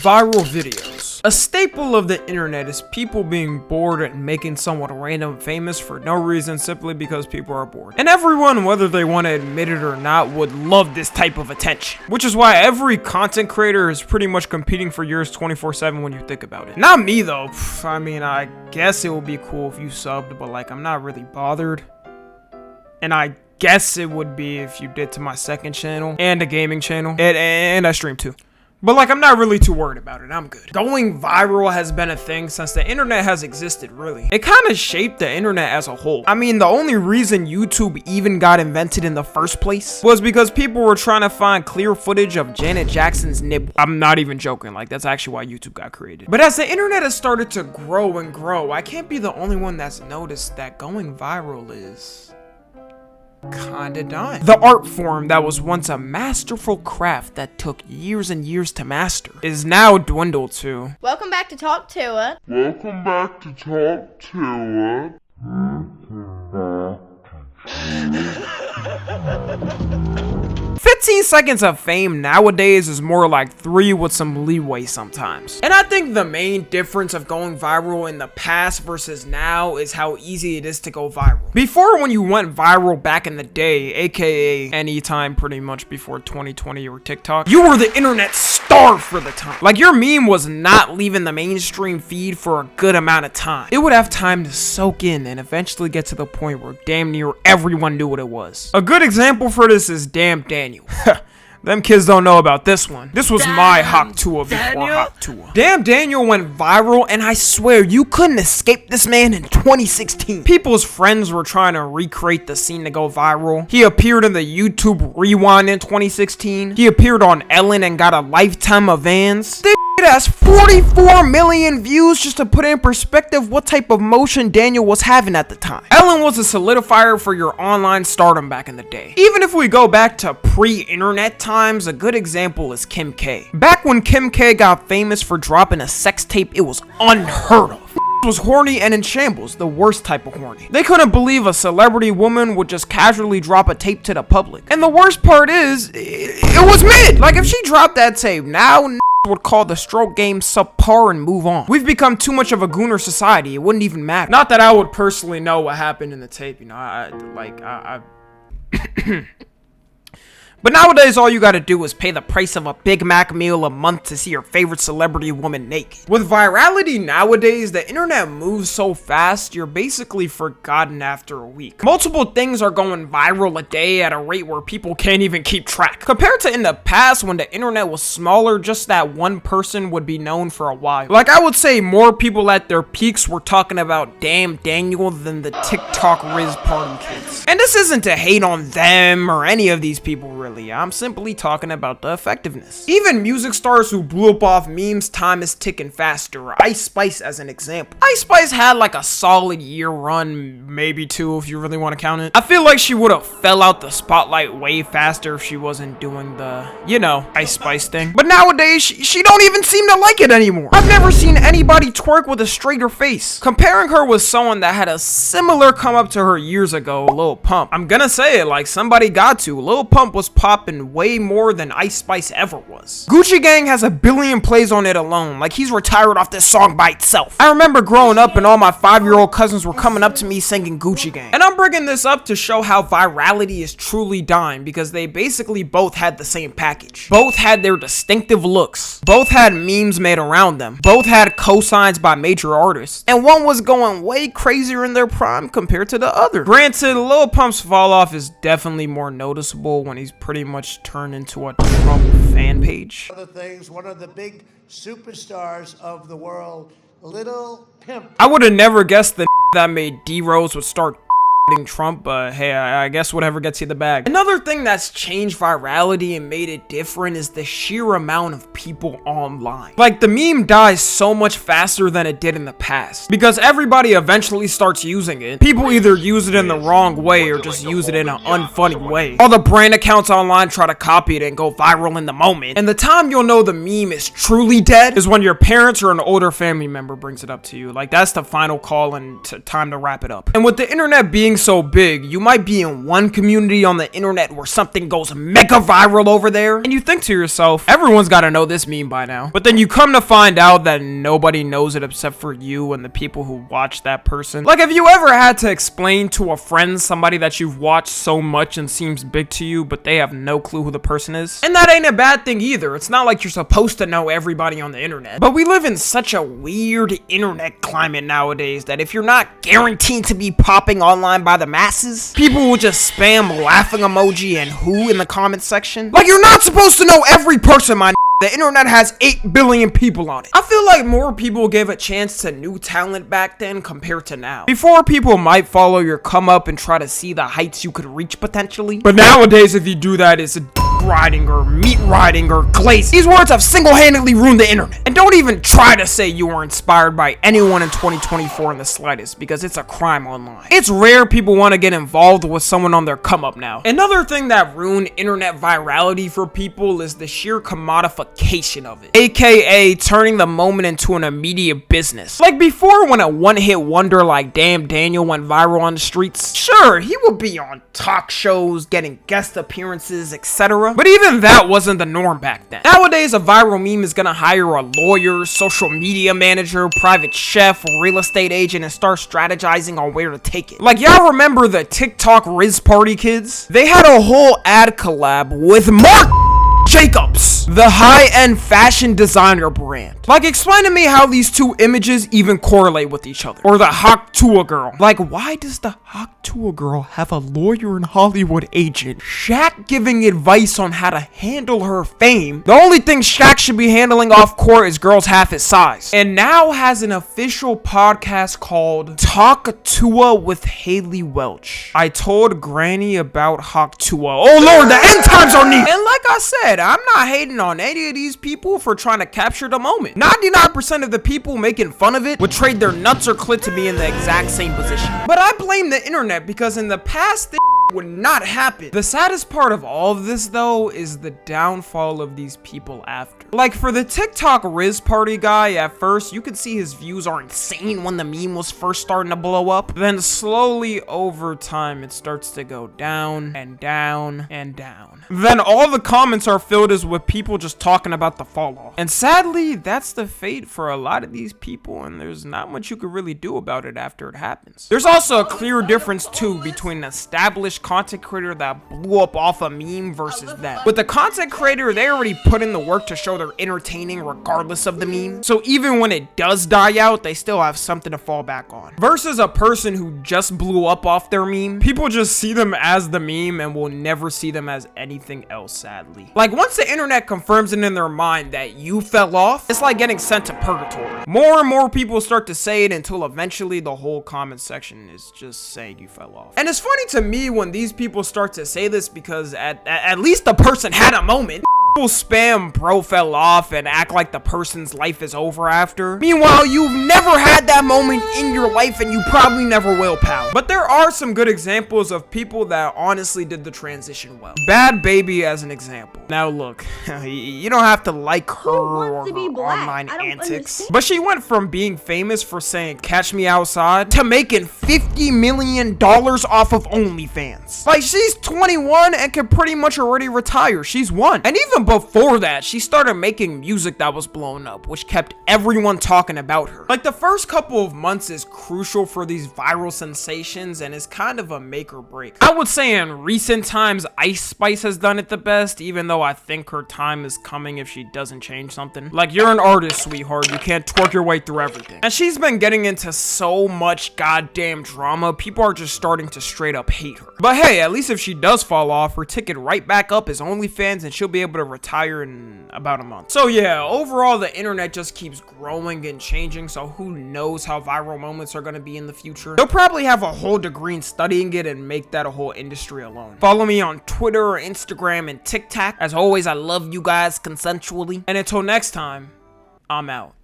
Viral videos. A staple of the internet is people being bored and making someone random famous for no reason, simply because people are bored. And everyone, whether they want to admit it or not, would love this type of attention. Which is why every content creator is pretty much competing for yours 24/7 when you think about it. Not me though. I mean, I guess it would be cool if you subbed, but like, I'm not really bothered. And I guess it would be if you did to my second channel and a gaming channel, and I stream too. But like, I'm not really too worried about it. I'm good. Going viral has been a thing since the internet has existed, really. It kind of shaped the internet as a whole. I mean, the only reason YouTube even got invented in the first place was because people were trying to find clear footage of Janet Jackson's nipple. I'm not even joking. Like, that's actually why YouTube got created. But as the internet has started to grow and grow, I can't be the only one that's noticed that going viral is kinda dying. The art form that was once a masterful craft that took years and years to master is now dwindled to... Welcome back to Talk To It. Welcome back to Talk To It. 15 seconds of fame nowadays is more like 3 with some leeway sometimes. And I think the main difference of going viral in the past versus now is how easy it is to go viral. Before, when you went viral back in the day, aka anytime pretty much before 2020 or TikTok, you were the internet star for the time. Like, your meme was not leaving the mainstream feed for a good amount of time. It would have time to soak in and eventually get to the point where damn near everyone knew what it was. A good example for this is Damn Daniel. Them kids don't know about this one. This was my Hawk Tua before Hawk Tua. Damn Daniel went viral, and I swear you couldn't escape this man in 2016. People's friends were trying to recreate the scene to go viral. He appeared in the YouTube Rewind in 2016. He appeared on Ellen and got a lifetime of Vans. This has 44 million views, just to put in perspective what type of motion Daniel was having at the time. Ellen was a solidifier for your online stardom back in the day. Even if we go back to pre-internet times, a good example is Kim K. Back when Kim K got famous for dropping a sex tape, it was unheard of. Was horny and in shambles, the worst type of horny. They couldn't believe a celebrity woman would just casually drop a tape to the public. And the worst part is, it was mid. Like, if she dropped that tape now, would call the stroke game subpar and move on. We've become too much of a gooner society. It wouldn't even matter. Not that I would personally know what happened in the tape, you know. I But nowadays, all you gotta do is pay the price of a Big Mac meal a month to see your favorite celebrity woman naked. With virality nowadays, the internet moves so fast, you're basically forgotten after a week. Multiple things are going viral a day at a rate where people can't even keep track. Compared to in the past, when the internet was smaller, just that one person would be known for a while. Like, I would say more people at their peaks were talking about Damn Daniel than the TikTok Riz party kids. And this isn't to hate on them or any of these people, really. I'm simply talking about the effectiveness. Even music stars who blew up off memes, time is ticking faster. Ice Spice as an example. Ice Spice had like a solid year run, maybe 2 if you really want to count it. I feel like she would have fell out the spotlight way faster if she wasn't doing the, you know, Ice Spice thing. But nowadays, she don't even seem to like it anymore. I've never seen anybody twerk with a straighter face. Comparing her with someone that had a similar come up to her years ago, Lil Pump. I'm gonna say it like somebody got to. Lil Pump was popping way more than Ice Spice ever was. Gucci Gang has 1 billion plays on it alone. Like, he's retired off this song by itself. I remember growing up and all my 5-year-old cousins were coming up to me singing Gucci Gang. And I'm bringing this up to show how virality is truly dying, because they basically both had the same package. Both had their distinctive looks. Both had memes made around them. Both had cosigns by major artists. And one was going way crazier in their prime compared to the other. Granted, Lil Pump's fall off is definitely more noticeable when he's pretty much turned into a Trump fan page. Other things, one of the big superstars of the world, Little Pimp. I would have never guessed the that made D-Rose would start Trump, but hey, I guess whatever gets you the bag. Another thing that's changed virality and made it different is the sheer amount of people online. Like, the meme dies so much faster than it did in the past, because everybody eventually starts using it. People either use it in the wrong way or just use it in an unfunny way. All the brand accounts online try to copy it and go viral in the moment. And the time you'll know the meme is truly dead is when your parents or an older family member brings it up to you. Like, that's the final call and time to wrap it up. And with the internet being getting so big, you might be in one community on the internet where something goes mega viral over there, and you think to yourself, everyone's gotta know this meme by now. But then you come to find out that nobody knows it except for you and the people who watch that person. Like, have you ever had to explain to a friend somebody that you've watched so much and seems big to you, but they have no clue who the person is? And that ain't a bad thing either. It's not like you're supposed to know everybody on the internet. But we live in such a weird internet climate nowadays that if you're not guaranteed to be popping online by the masses, people will just spam laughing emoji and who in the comment section. Like, you're not supposed to know every person, my. The internet has 8 billion people on it. I feel like more people gave a chance to new talent back then compared to now. Before, people might follow your come up and try to see the heights you could reach potentially. But nowadays, if you do that, it's a riding or meat riding or glaze. These words have single-handedly ruined the internet. And don't even try to say you were inspired by anyone in 2024 in the slightest, because it's a crime online. It's rare people want to get involved with someone on their come up now. Another thing that ruined internet virality for people is the sheer commodification of it, aka turning the moment into an immediate business. Like before, when a one-hit wonder like Damn Daniel went viral on the streets, sure, he would be on talk shows, getting guest appearances, etc. But even that wasn't the norm back then. Nowadays, a viral meme is gonna hire a lawyer, social media manager, private chef, real estate agent, and start strategizing on where to take it. Like, y'all remember the TikTok Riz Party kids? They had a whole ad collab with Mark Jacobs, the high-end fashion designer brand. Like, explain to me how these two images even correlate with each other. Or the Hawk Tuah girl. Like, why does the Hawk Tuah girl have a lawyer and Hollywood agent? Shaq giving advice on how to handle her fame. The only thing Shaq should be handling off court is girls half his size. And now has an official podcast called Talk Tuah with Haley Welch. I told Granny about Hawk Tuah. Oh Lord, the end times are near. And like I said, I'm not hating on any of these people for trying to capture the moment. 99% of the people making fun of it would trade their nuts or clit to be in the exact same position. But I blame the internet because in the past, this would not happen. The saddest part of all of this, though, is the downfall of these people after. Like, for the TikTok Riz Party guy, at first, you could see his views are insane when the meme was first starting to blow up. Then slowly, over time, it starts to go down and down and down. Then all the comments are filled with people just talking about the fall off. And sadly, that's the fate for a lot of these people, and there's not much you could really do about it after it happens. There's also a clear difference, too, between an established content creator that blew up off a meme versus them. With the content creator, they already put in the work to show they're entertaining regardless of the meme. So even when it does die out, they still have something to fall back on. Versus a person who just blew up off their meme, people just see them as the meme and will never see them as anything else, sadly. Like, once the internet confirms it in their mind that you fell off, it's like getting sent to purgatory. More and more people start to say it until eventually the whole comment section is just saying you fell off. And it's funny to me when these people start to say this because at least the person had a moment. People spam bro fell off and act like the person's life is over after. Meanwhile, you've never had that moment in your life and you probably never will, pal. But there are some good examples of people that honestly did the transition well. Bad Baby as an example. Now look, you don't have to like her or her online antics, but she went from being famous for saying catch me outside to making $50 million off of OnlyFans. Like, she's 21 and can pretty much already retire. She's won. And even before that, she started making music that was blown up, which kept everyone talking about her. Like, the first couple of months is crucial for these viral sensations and is kind of a make or break. I would say in recent times, Ice Spice has done it the best, even though I think her time is coming if she doesn't change something. Like, you're an artist, sweetheart. You can't twerk your way through everything. And she's been getting into so much goddamn drama, people are just starting to straight up hate her. But hey, at least if she does fall off, her ticket right back up is OnlyFans and she'll be able to retire in about a month. So yeah, overall the internet just keeps growing and changing, so who knows how viral moments are going to be in the future. They'll probably have a whole degree in studying it and make that a whole industry alone. Follow me on Twitter, Instagram, and TikTok. As always, I love you guys consensually. And until next time, I'm out.